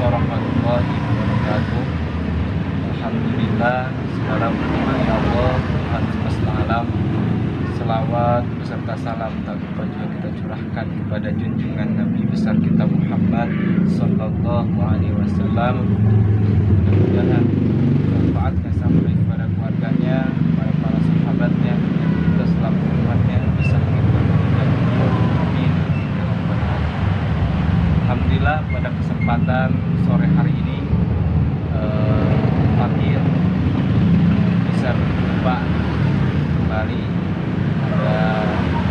warahmatullahi wabarakatuh. Alhamdulillah, segala puji bagi Allah, Tuhan semesta alam. Selawat beserta salam tak lupa juga kita curahkan kepada junjungan Nabi besar kita Muhammad Sallallahu Alaihi Wasallam. Mudah-mudahan manfaatnya sampai kepada keluarganya, para sahabatnya, dan kita selalu umatnya bisa mengikuti. Alhamdulillah, pada kesempatan sore hari ini Fakir bisa berjumpa kembali ada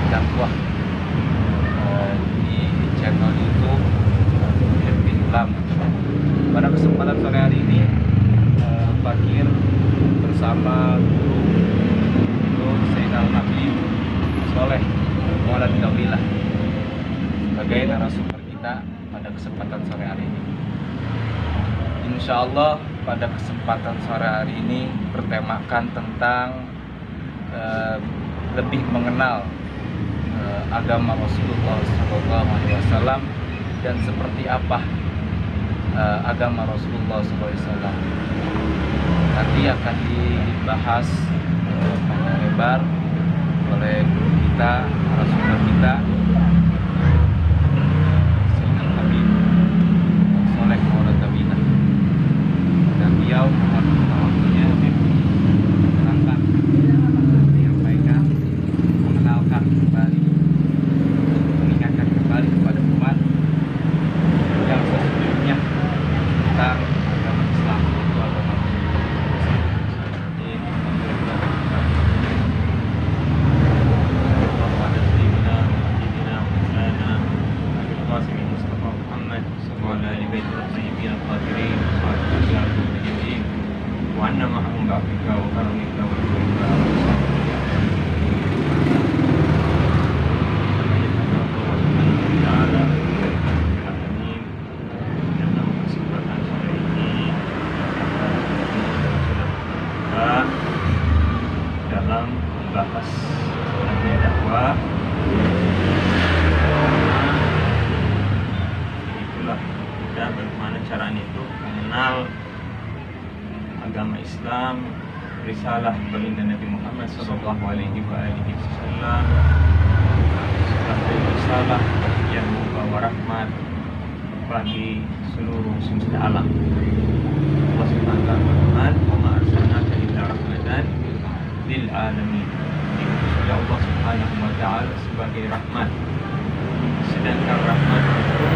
dakwah di channel YouTube Happy Islam. Pada kesempatan sore hari ini Fakir bersama guru Sayyidina Habib Soleh Maulana Dawilah sebagai narasumber kita pada kesempatan sore hari ini. Insya Allah pada kesempatan sore hari ini bertemakan tentang lebih mengenal agama Rasulullah SAW dan seperti apa agama Rasulullah SAW. Nanti akan dibahas panjang lebar oleh guru kita, narasumber kita, Sayyidina Habib Soleh Maulana Dawilah. Dan beliau mohon waktunya menerangkan, menyampaikan, mengenalkan kembali, mengingatkan kembali kepada umat yang sesungguhnya tentang agama Islam, itu agama وأن معهم بعفك وكرمك وجودك dalam membahas tentang dakwah. Itulah kita bagaimana caranya itu mengenal agama Islam, risalah baginda Nabi Muhammad Sallallahu Alaihi Wasallam sebagai risalah yang membawa rahmat bagi seluruh semesta alam. Allah Subhanahu wa taala wa ma arsalnaka illa rahmatan lil alamin. Diutuslah Allah Subhanahu wa taala sebagai rahmat. Sedangkan rahmat itu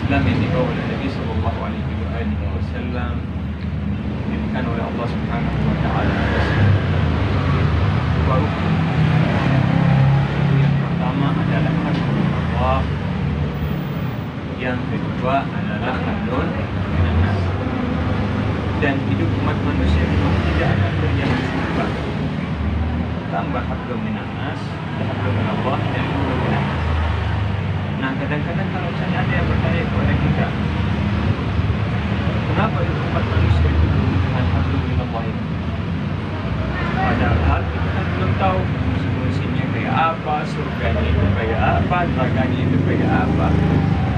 Islam yang dibawa oleh Nabi Sallallahu Alaihi Wasallam diberikan oleh Allah Subhanahu Wa Taala baru. Yang pertama adalah hablum Allah, yang kedua adalah hablun minan nas. Dan hidup umat manusia itu tidak akan berjalan seimbang. Tambah hablum minan nas, hablum min Allah, dan hablum minan nas. Nah, kadang-kadang kalau misalnya ada yang bertanya kepada kita, kenapa itu umat manusia itu dengan hablum minallah itu? Padahal kita kan belum tahu fungsinya kayak apa, surganya itu kayak apa, nerakanya itu kayak apa.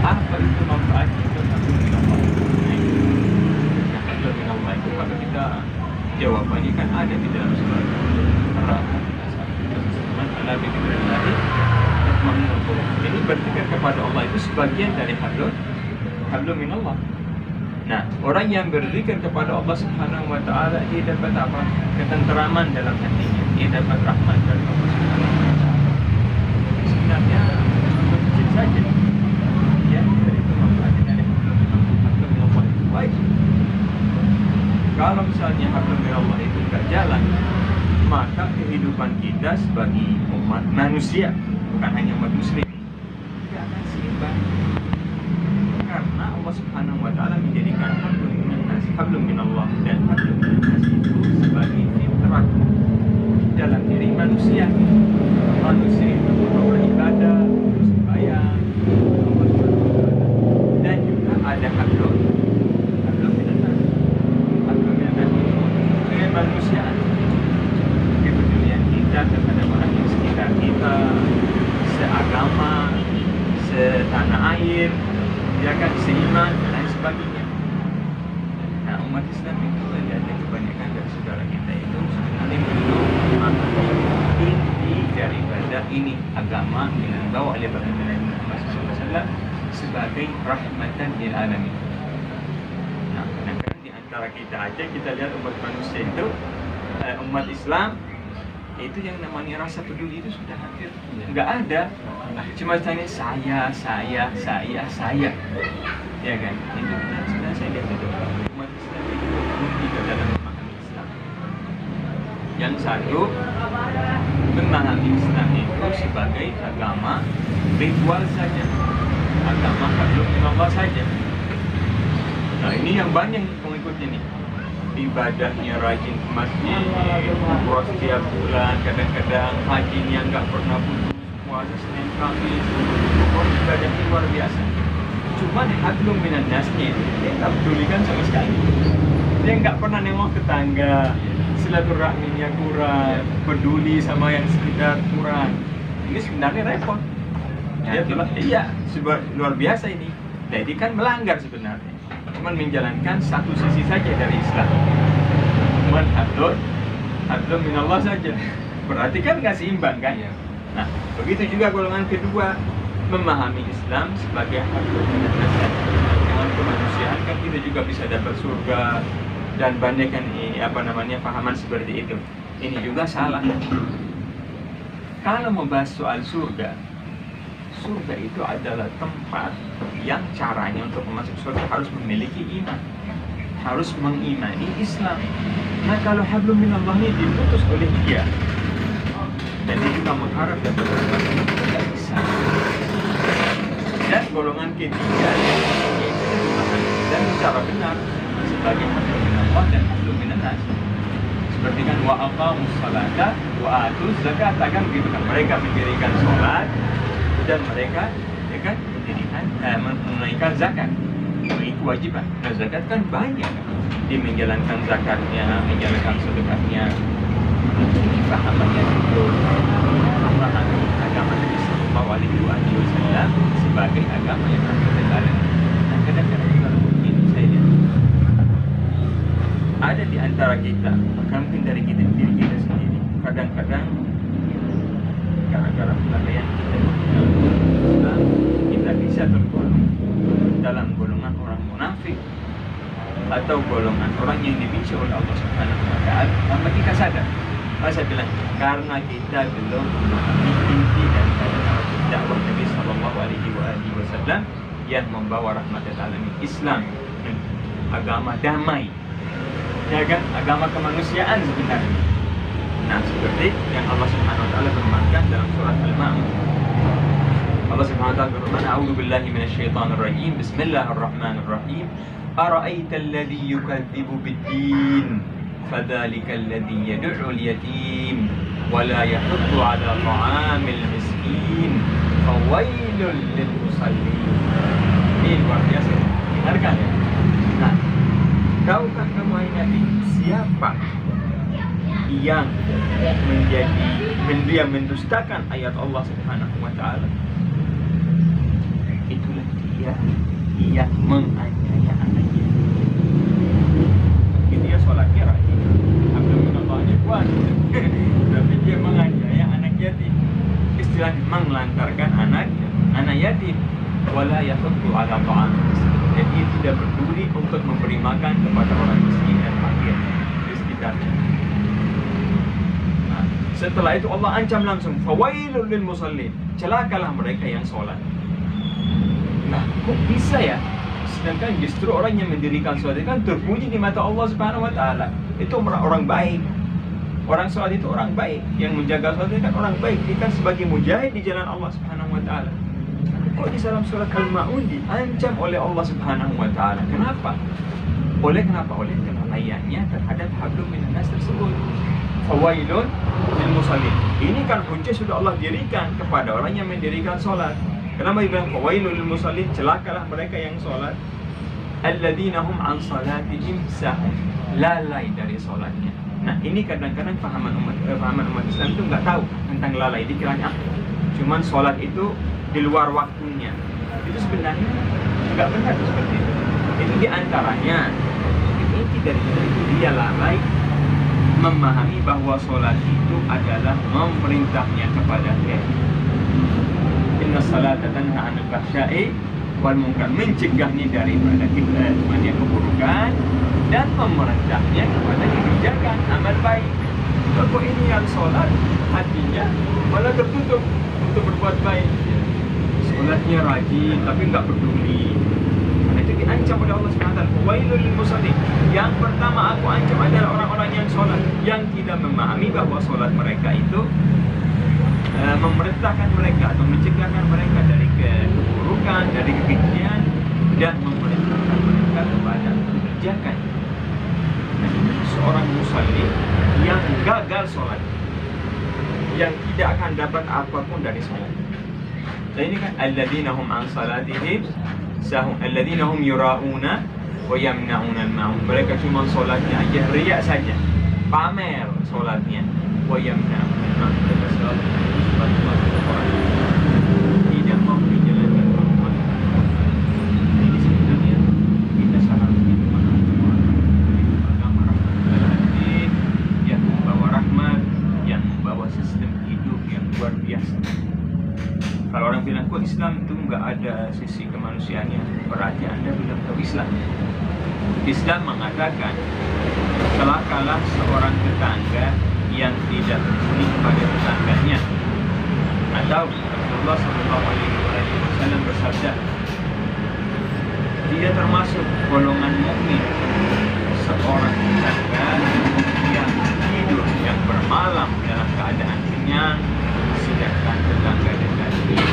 Apa itu manfaatnya itu hablum minallah? Nah, hablum minallah itu kalau kita jawabannya kan ada di dalam surat Ar-Rahman. Ini berzikir kepada Allah itu sebagian dari hablum minallah. Nah, orang yang berzikir kepada Allah Subhanahu wa taala, dia dapat apa? Ketenteraman dalam hatinya. Dia dapat rahmat dari Allah Subhanahu wa taala. Sebenarnya kecil saja. Ya, dari itu manfaatnya dari hablum minallah itu baik. Kalau misalnya hablum minallah itu tidak jalan, maka kehidupan kita sebagai umat manusia, bukan hanya umat muslim, tidak akan seimbang. Karena Allah Subhanahu wa taala menjadikan hablum minallah dan hablum minan nas itu sebagai fitrah dalam diri manusia. Manusia itu beribadah, bersembahyang, dan juga ada hablum minan nas. Hablum minan nas itu kemanusiaan. Kepedulian kita terhadap orang yang sekitar kita, seagama umat Islam itu ada kebanyakan dari saudara kita itu sebenarnya belum memahami inti daripada ini agama yang dibawa oleh baginda Nabi Muhammad SAW sebagai rahmatan lil alamin. Nah, kadang-kadang di antara kita aja kita lihat umat manusia itu umat Islam itu yang namanya rasa peduli itu sudah hampir nggak ada. Cuma tanya saya, ya kan? Itu sudah saya lihat itu umat Islam itu tidak dalam memahami Islam. Yang satu memahami Islam itu sebagai agama ritual saja, agama hablum minallah saja. Nah ini yang banyak pengikutnya nih. Ibadahnya rajin ke masjid, umroh setiap bulan, kadang-kadang hajinya nggak pernah putus, puasa Senin Kamis, pokoknya ibadahnya luar biasa. Cuman hablum minan nasnya dia nggak pedulikan sama sekali. Dia nggak pernah nengok tetangga, silaturahminya kurang, peduli sama yang sekitar kurang. Ini sebenarnya repot. Dia bilang, iya, luar biasa ini. Jadi kan melanggar sebenarnya. Cuman menjalankan satu sisi saja dari Islam. Cuman hablum minallah saja. Berarti kan nggak seimbang kan? Nah, begitu juga golongan kedua, memahami Islam sebagai hablum minannas. Dengan kemanusiaan kan kita juga bisa dapat surga dan banyak kan pahaman seperti itu. Ini juga salah. Kalau membahas soal surga itu adalah tempat yang caranya untuk masuk surga harus memiliki iman, harus mengimani Islam. Nah kalau hablum minallah ini diputus oleh dia dan dia juga mengharap dapat surga, tidak bisa. Dan golongan ketiga yaitu memahami Islam secara benar sebagai hablum minallah dan hablum minannas. Seperti kan wa aqamus salata wa atuz zakat, kan begitu kan, mereka mendirikan sholat dan mereka ya kan menunaikan zakat. Itu kewajiban. Nah, zakat kan banyak. Dia menjalankan zakatnya, menjalankan sedekahnya. Ini pahamannya itu memahami agama Nabi Sallallahu Alaihi Wasallam sebagai agama yang rahmatan. Nah, kadang-kadang kalau begini saya lihat ada di antara kita, bahkan mungkin dari diri kita sendiri, kadang-kadang gara-gara kelalaian kita bisa tergolong dalam golongan orang munafik atau golongan orang yang dibenci oleh Allah Subhanahu wa Ta'ala tanpa kita sadar. Saya bilang karena kita belum memahami inti daripada dakwah Nabi Sallallahu Alaihi Wasallam yang membawa rahmatan alamin, Islam, agama damai, ya kan, agama kemanusiaan sebenarnya. Nah, seperti yang Allah Subhanahu wa Ta'ala firmankan dalam surat Al-Ma'un. Allah Subhanahu wa Ta'ala berfirman, "A'udzu billahi minasyaitonir rajim. Bismillahirrahmanirrahim. Ara'aital ladzi yukadzibu bid-din, fadzalikal ladzi yad'ul yatim wa la yahuddu 'ala ta'amil miskin, fawailul lil musallin." Ini luar biasa. Dengarkan ya. Nah, tahukah kamu ini siapa yang mendustakan ayat Allah Subhanahu wa Ta'ala? Itulah dia yang menganiaya anaknya. Dia sholatnya rajin, hablum minallahnya kuat, tapi dia menganiaya anak yatim. Istilahnya melantarkan anak yatim. Wala yahuddu ala ta'am. Jadi tidak peduli untuk memberi makan kepada orang miskin dan fakir di sekitarnya. Setelah itu Allah ancam langsung, fawailul lil musallin, celakalah mereka yang sholat. Nah, kok bisa ya? Sedangkan justru orang yang mendirikan sholat itu kan terpuji di mata Allah Subhanahu wa Ta'ala. Itu orang baik. Orang sholat itu orang baik. Yang menjaga sholat itu kan orang baik. Dia kan sebagai mujahid di jalan Allah Subhanahu wa Ta'ala. Kok di dalam surat Al-Ma'un diancam oleh Allah Subhanahu wa Ta'ala? Kenapa? Oleh kelalaiannya terhadap hablum minannas tersebut. Fawailun lil musallin. Ini kan hujah sudah Allah dirikan kepada orang yang mendirikan sholat. Kenapa dibilang fawailun lil musallin? Celakalah mereka yang sholat. Alladzina hum an salatihim sahun, lalai dari sholatnya. Nah, ini kadang-kadang pahaman umat Islam itu nggak tahu tentang lalai. Dikiranya cuman sholat itu di luar waktunya. Itu sebenarnya nggak benar seperti itu. Itu diantaranya ini daripada itu dia lalai memahami bahwa sholat itu adalah memerintahnya kepada dia. Inna salata tanha 'anil fahsya'i wal munkar, mencegahnya daripada keburukan dan memerintahnya kepada kebijakan amal baik. Kalau ini yang sholat hatinya malah tertutup untuk berbuat baik, sholatnya rajin tapi nggak peduli, itu diancam oleh Allah SWT. Wailul lil musallin. Yang pertama aku ancam adalah orang-orang yang sholat, yang tidak memahami bahwa sholat mereka itu memerintahkan mereka atau mencegahkan mereka dari keburukan, dari kekejian, dan memerintahkan mereka kepada kebijakan. Nah, ini seorang musallin yang gagal sholat, yang tidak akan dapat apapun dari sholat. Nah, ini kan alladzina hum an salatihim sahun, alladzina hum yura'una wa yamna'una al-ma'un. Mereka cuma sholatnya aja riya saja, pamer sholatnya. Wa yamna'una al-ma'un. Mereka sholatnya orang tidak mau menjalankan rahmat. Ini sebenarnya kita seharusnya agama rahmat yang membawa rahmat, yang membawa sistem hidup yang luar biasa. Kalau orang bilang kok Islam itu nggak ada sisi kemanusiaannya, berarti Anda belum tahu Islam. Islam mengatakan celakalah seorang tetangga yang tidak peduli kepada tetangganya. Atau Rasulullah SAW bersabda, dia termasuk golongan mukmin seorang tetangga yang tidur, yang bermalam dalam keadaan kenyang, sedangkan tetangga dekat dia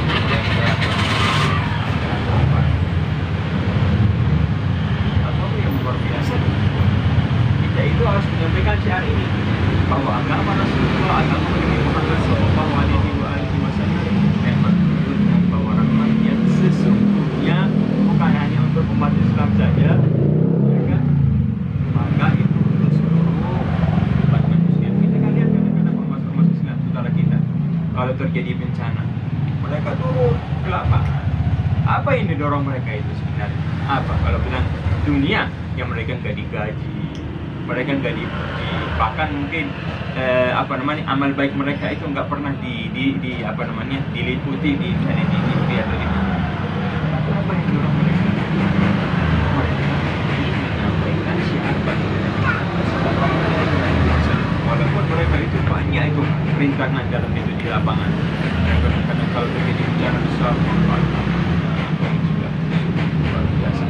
apa yang luar biasa. Kita itu harus menyampaikan syiar ini, bahwa agama Rasulullah, agama Nabi Muhammad SAW memang membawa rahmat yang sesungguhnya, bukan hanya untuk umat Islam saja, ya kan? Maka itu untuk seluruh umat manusia. Kita kan lihat kadang-kadang umat Islam saudara kita, kalau terjadi bencana, mereka turun ke lapangan. Apa yang didorong mereka itu sebenarnya? Apa? Kalau bilang dunia, yang mereka nggak digaji, mereka nggak dipuji, bahkan mungkin amal baik mereka itu nggak pernah diliputi di internet, di TV atau di mana. Apa yang didorong mereka? Mereka ingin menyampaikan syiar walaupun mereka itu banyak itu rintangan dalam itu di lapangan. Kadang-kadang kalau terjadi bencana besar,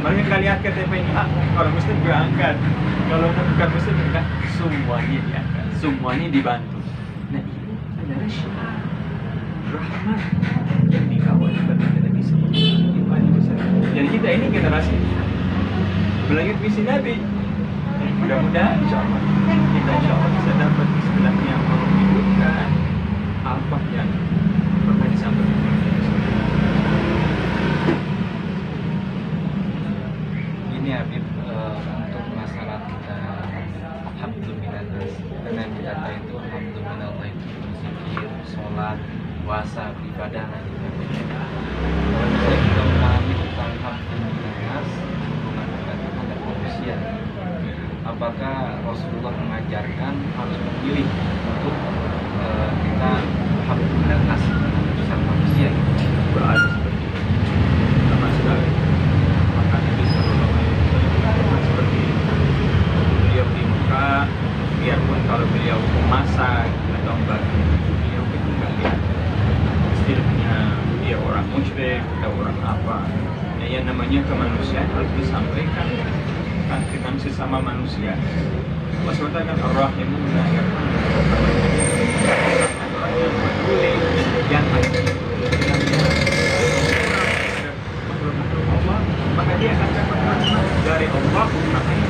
mereka lihat KTP ini, kalau muslim berangkat, kalau bukan muslim mereka semuanya diangkat, semuanya dibantu. Nah, ini adalah syiar rahmat yang dikawal oleh Nabi Sallallahu Alaihi Wasallam. Jadi kita ini generasi berlanjut misi Nabi. Mudah-mudahan insyaallah kita bisa dapat istilahnya menghidupkan apa yang pernah disampaikan oleh Nabi Sallallahu. Ini Habib, untuk masalah kita alhamdulillah, kita Nabi kata itu alhamdulillah itu berzikir, sholat, puasa, ibadah dan sebagainya. Kalau saya juga memahami tentang alhamdulillah hubungan kita terhadap manusia. Apakah Rasulullah mengajarkan harus memilih untuk kita alhamdulillah kasih urusan manusia? Berada seperti itu sama sekali. Maka Nabi Sallallahu Alaihi Wasallam seperti itu. Beliau di Mekah, biarpun kalau beliau memasak atau membagi, beliau itu nggak lihat istilahnya dia orang musyrik atau orang apa. Nah, yang namanya kemanusiaan harus disampaikan kan dengan sesama manusia. Maksudnya kan ar-rahimuna orang yang peduli, yang makhluk Allah, maka dia akan dapat rahmat dari Allah. Makanya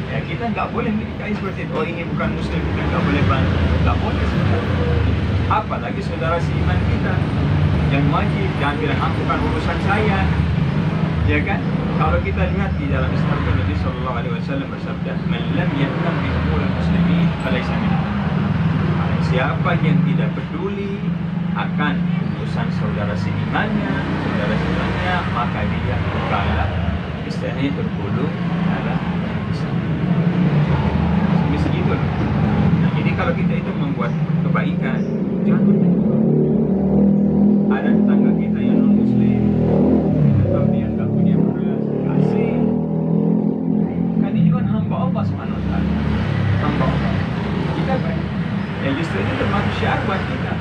ya kita nggak boleh menikahi seperti itu. Oh, ini bukan muslim, kita nggak boleh bantu, nggak boleh sebenarnya. Apalagi saudara seiman kita yang wajib, jangan bilang aku kan urusan saya, ya kan? Kalau kita lihat di dalam Islam, Nabi Sallallahu Alaihi Wasallam bersabda, "Man lam yahtam bi umuril muslimin falaysa minhum." Siapa yang tidak peduli akan urusan saudara seimannya, maka dia bukanlah istilahnya tergolong dalam Justru itu termasuk syiar buat kita.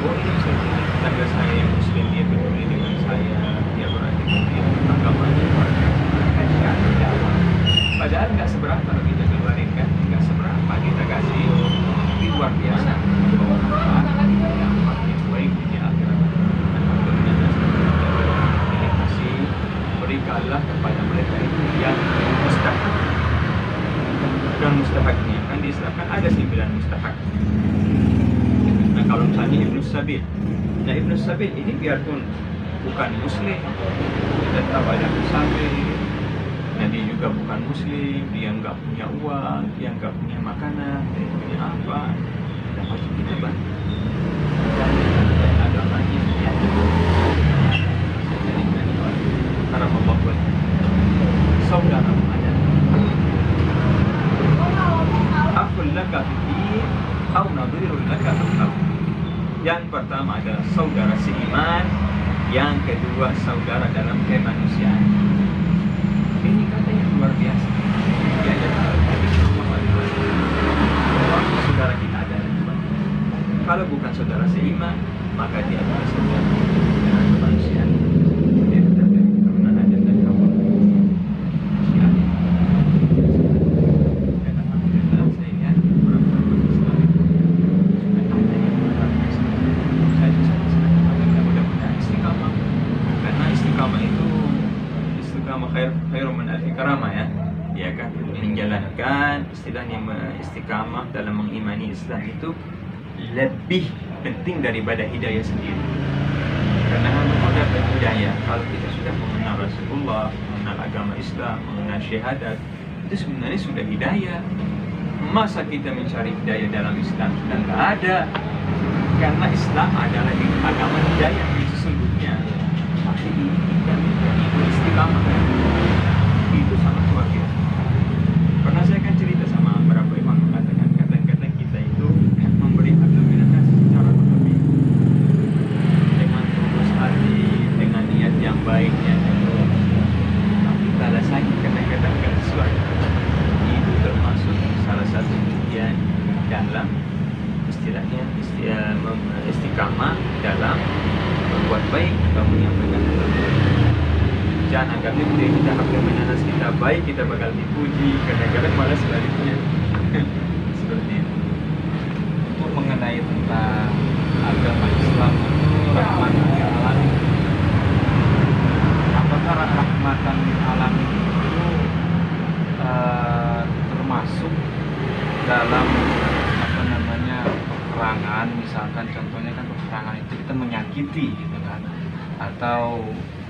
Oh ini tetangga saya yang muslim, dia peduli dengan saya, dia berarti dia agamanya luar biasa. Syiar dakwah. Padahal nggak seberapa kalau kita keluarin kan, nggak seberapa kita kasih, tapi luar biasa. Yang makin baik di akhirat. Alhamdulillah, ini kasih berikanlah kepada mereka itu yang mustahak. Dan mustahaknya kan di Islam kan ada 9 mustahak. Nah kalau misalnya Ibnu Sabil, nah Ibnu Sabil ini biarpun bukan muslim, tetap ada musafir. Nah dia juga bukan muslim, dia nggak punya uang, dia nggak punya makanan, dia punya apa, dan wajib kita bantu. Dan agamanya ya. Karena membawa saudara ada. Akul laka fiddin au nadhirul laka fil ardh. Yang pertama adalah saudara seiman, yang kedua saudara dalam kemanusiaan. Ini kata yang luar biasa. Ya, saudara kita adalah dua. Kalau bukan saudara seiman, maka dia adalah saudara dalam kemanusiaan. Dia tetap dari keturunan Adam dan Hawa. Khairun min alfi karamah ya. Ya kan, menjalankan istilahnya istiqamah dalam mengimani Islam itu lebih penting daripada hidayah sendiri. Karena hanya hidayah, kalau kita sudah mengenal Rasulullah, mengenal agama Islam, mengenal syahadat, itu sebenarnya sudah hidayah. Masa kita mencari hidayah dalam Islam? Sudah nggak ada. Karena Islam adalah agama hidayah yang sesungguhnya. Tapi ini kita menjadi istiqamah. Itu sangat luar biasa. Pernah saya kan cerita sama beberapa imam mengatakan kadang-kadang kita itu memberi hasil minatnya secara berlebih dengan tulus hati, dengan niat yang baiknya, tapi balasannya kadang-kadang nggak sesuai. Itu termasuk salah satu ujian dalam istilahnya istiqamah dalam berbuat baik atau menyampaikan jangan anggap kita hampir menanas kita baik, kita bakal dipuji, kadang-kadang malah sebaliknya. Seperti itu. Untuk mengenai tentang agama Islam rahmatan lil alamin. Apakah rahmatan lil alamin itu termasuk dalam apa namanya peperangan, misalkan contohnya kan peperangan itu kita menyakiti gitu kan, atau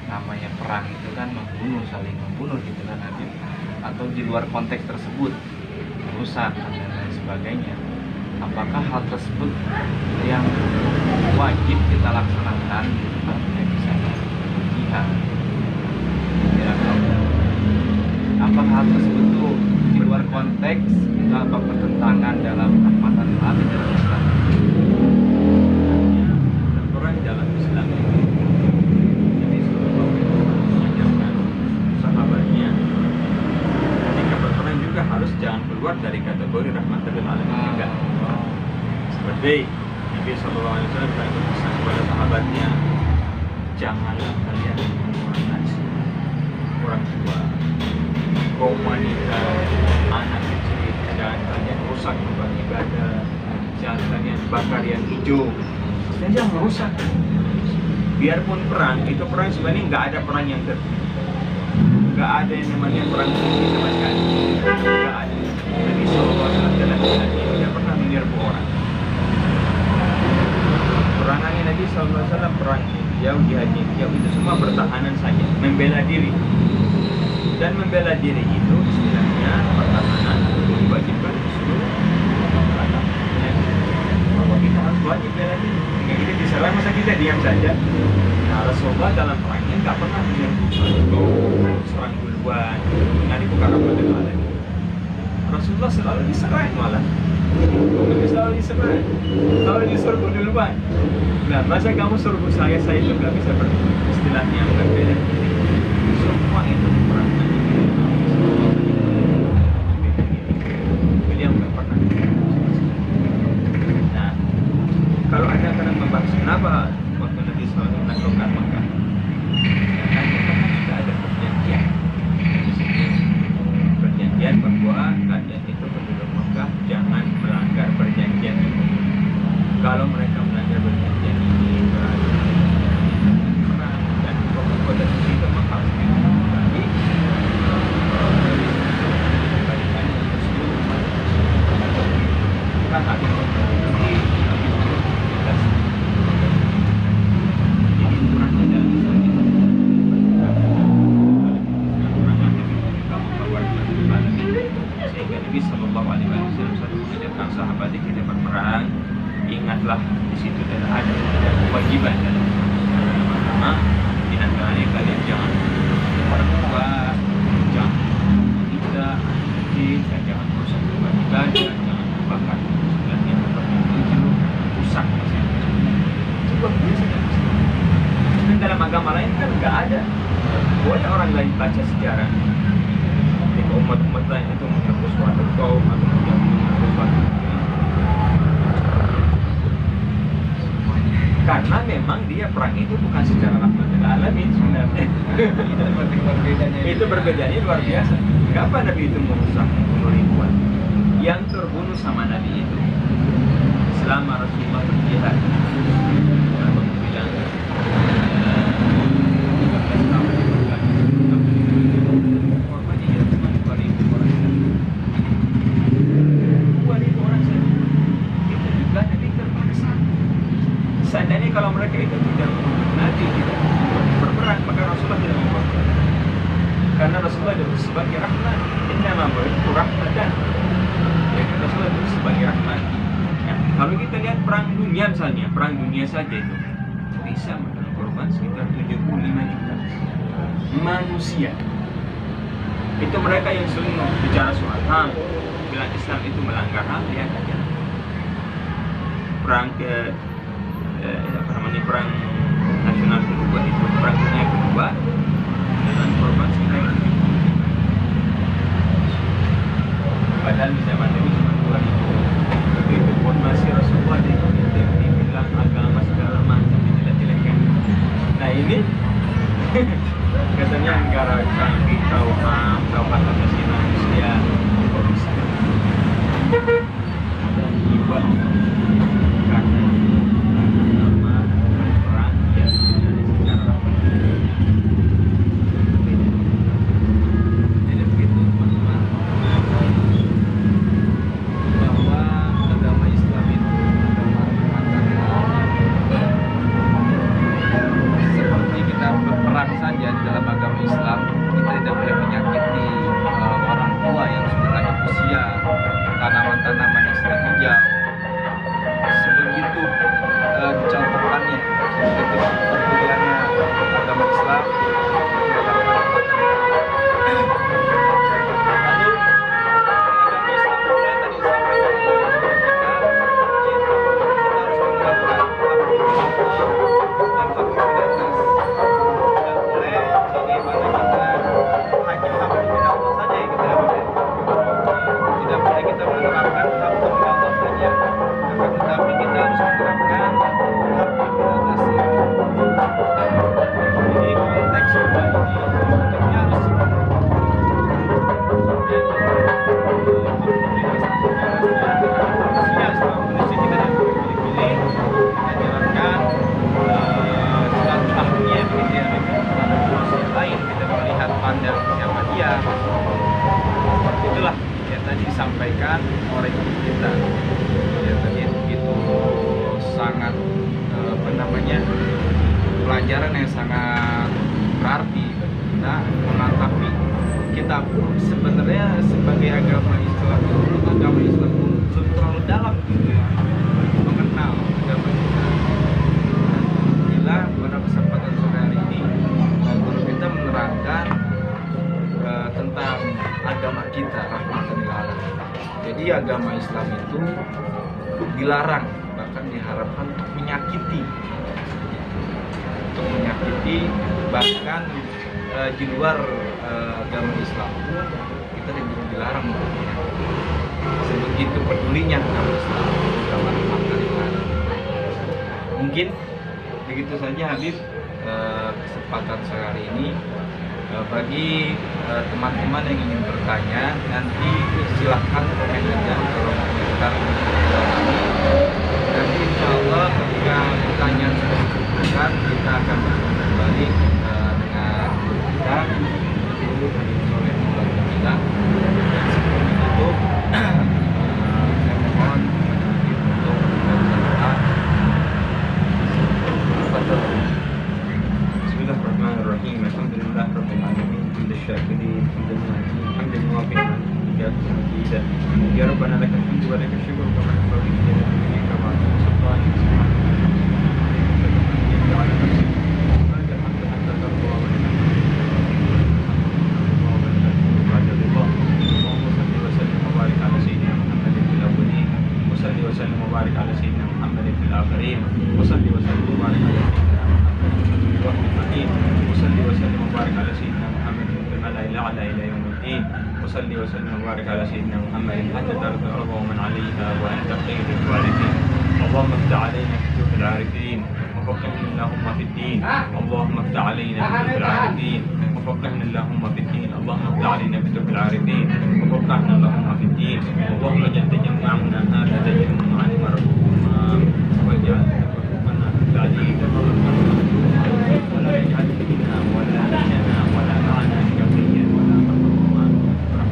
namanya perang itu kan membunuh, saling membunuh gitu kan, atau di luar konteks tersebut rusak dan lain sebagainya. Apakah hal tersebut yang wajib kita laksanakan gitu kan, misalnya jihad, apakah hal tersebut tuh di luar konteks apa bertentangan dalam rahmatan alamin dalam Islam? Perang dalam Islam ini harus jangan keluar dari kategori rahmatan lil alamin juga. Seperti Nabi sallallahu alaihi wasallam itu pesan kepada sahabatnya, janganlah kalian orang nasi, orang tua, kaum wanita, anak kecil, jangan kalian rusak tempat ibadah, jangan kalian bakar yang hijau, dan jangan merusak. Biarpun perang, itu perang sebenarnya nggak ada perang yang nggak ada yang namanya perang fisik sama sekali. Nggak ada. Nabi SAW dalam Islam ini tidak pernah menyerbu orang. Perangannya Nabi SAW perang jauh jihad jauh itu semua pertahanan saja, membela diri. Dan membela diri itu istilahnya pertahanan diwajibkan di seluruh masyarakat. Bahwa kita harus wajib bela diri. Jika kita diserang masa kita diam saja. Nah, Rasulullah dalam perangnya nggak pernah menyerbu serang duluan. Ini bukan rahmatan lil alamin. Rasulullah selalu diserang malah. Nabi selalu diserang, selalu diserbu duluan. Nah, masa kamu serbu saya itu nggak bisa istilahnya berbeda. Semua itu perangnya. Beliau nggak pernah. rabbil alamin. Sehingga Nabi sallallahu alaihi wasallam selalu mengajarkan sahabat kita berperang, ingatlah di situ ada kewajiban dalam agama. Di antaranya kalian jangan orang tua, jangan menikah, dan jangan merusak tempat ibadah, jangan membakar sembilan yang tujuh, rusak macam-macam. Coba biasa dan dan dalam agama lain kan nggak ada. Boleh orang lain baca sejarah. Ketika umat-umat lain itu menyerbu suatu kaum atau menyerbu suatu karena memang dia perang itu bukan secara rahmatil alamin sebenarnya. Itu berbedanya luar biasa. Kenapa Nabi itu merusak bunuh ribuan? Yang terbunuh sama Nabi itu selama Rasulullah berjihad dalam bilang 13 tahun korbannya ya cuma 2.000 orang. 2.000 orang saja. Itu juga Nabi terpaksa. Seandainya kalau mereka itu tidak Nabi tidak berperang, maka Rasulullah tidak berperang. Karena Rasulullah itu sebagai rahmat. Innama bu'ithu rahmatan. Ya, Rasulullah itu sebagai rahmat. Ya, kalau kita lihat perang dunia misalnya, perang dunia saja itu bisa menelan korban sekitar 75 juta manusia. Itu mereka yang sering bicara soal HAM, bilang Islam itu melanggar HAM, ya aja. Perang perang nasional kedua itu, perang dunia kedua dengan korban sekitar 75. Padahal di zaman Nabi cuma 2.000. Itu pun masih Rasulullah dibilang agama segala macam dijelek-jelekan. Nah ini katanya negara canggih, tahu HAM, tahu hak asasi manusia, kok bisa? Dan ibadah karena nama perang ya secara Jadi begitu teman-teman, bahwa agama Islam itu agama rahmatan. Seperti kita berperang saja di dalam agama Islam, kita tidak boleh menyakiti orang tua yang sudah lanjut usia, tanaman-tanaman yang sudah hijau. Sebegitu dicontohkannya, sebegitu perkuliannya agama Islam. Lalu agama Islam juga tadi disampaikan oleh kita, yaitu kita harus menerapkan dan tidak boleh bagaimana kita hanya hamdulillah saja yang kita boleh. Tidak boleh kita menerapkan hamdulillah saja, akan tetapi kita harus menerapkan hamdulillah saja. Jadi konteks semua ini bentuknya harus manusia kita dan pilih-pilih kita jalankan silaturahminya begitu ya dengan manusia lain, kita melihat pandang siapa dia. Seperti itulah yang tadi disampaikan oleh kita. Ya tadi begitu sangat apa namanya, pelajaran yang sangat berarti bagi kita, menatapi kita pun sebenarnya sebagai agama Islam pun belum terlalu dalam gitu ya, mengenal agama kita. Bila pada kesempatan sore hari ini guru kita menerangkan tentang agama kita, rahmatan lil alamin. Jadi agama Islam itu dilarang, bahkan diharapkan untuk menyakiti, bahkan di luar agama Islam pun kita dilarang untuk menyakiti. Sebegitu pedulinya agama Islam, agama rahmatan lil alamin. Mungkin begitu saja Habib kesempatan sore hari ini. Bagi teman-teman yang ingin bertanya, nanti silahkan komen aja kalau mau kita. Nanti insya Allah ketika pertanyaan sudah dikumpulkan, kita akan bertemu kembali dengan kita itu hari sore kita. Dan sebelum itu saya mohon untuk berdoa. Bismillahirrahmanirrahim. Alhamdulillah rabbil alamin. Hamdan syakirin, hamdan muwaffiqan درجات مجيدة. يا ربنا لك الحمد ولك الشكر كما ينبغي لجلالك وعظيم سلطانك. سبحانك ولك الحمد حتى ترضى ولك بعد الرضا. اللهم صل وسلم وبارك على سيدنا محمد في الأولين، وصل وسلم وبارك على سيدنا محمد في الآخرين، وصل وسلم وبارك على سيدنا محمد في الوقت المكين، وصل وسلم وبارك على سيدنا محمد في الملأ الأعلى إلى يوم الدين، وصل وسلم وبارك على سيدنا محمد حتى ترضى الأرض ومن عليها وأنت خير الوارثين. اللهم افتح علينا فتوح العارفين وفقهنا اللهم في الدين. اللهم افتح علينا فتوح العارفين وفقهنا اللهم في الدين. اللهم افتح علينا فتوح العارفين وفقهنا اللهم في الدين. اللهم اجعل تجمعنا هذا تجمعا مرحوما، واجعل تفرقنا من بعده تفرقا معصوما، ولا يجعل فينا ولا لنا ولا معنا شقيا ولا محروما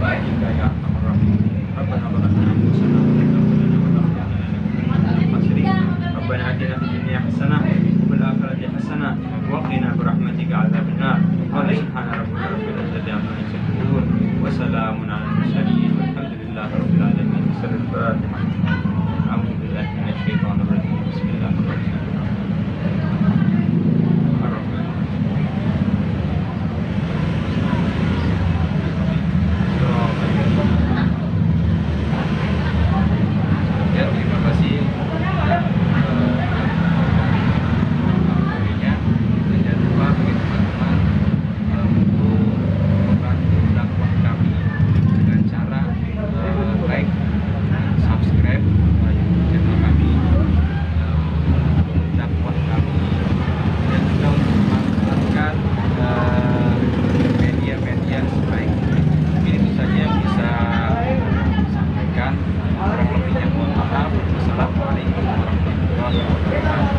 برحمتك يا ارحم الراحمين. ربنا ظلمنا انفسنا وان لم تغفر لنا وترحمنا لنكونن من الخاسرين. ربنا اتنا في الدنيا حسنه وفي الاخره حسنه وقنا برحمتك عذاب النار. قال سبحان ربك رب العزه عما يصفون وسلام على المرسلين والحمد لله رب العالمين. سر الفاتحه. اعوذ بالله من الشيطان الرجيم. بسم الله الرحمن الرحيم. Ya, terima kasih. Dan jangan lupa bagi teman-teman untuk membantu dakwah kami dengan cara like, subscribe YouTube channel kami, dakwah kami, dan juga untuk memanfaatkan media-media sebaik. Mungkin itu saja yang bisa sampaikan. Kurang lebihnya mohon maaf. Wassalamualaikum warahmatullahi wabarakatuh.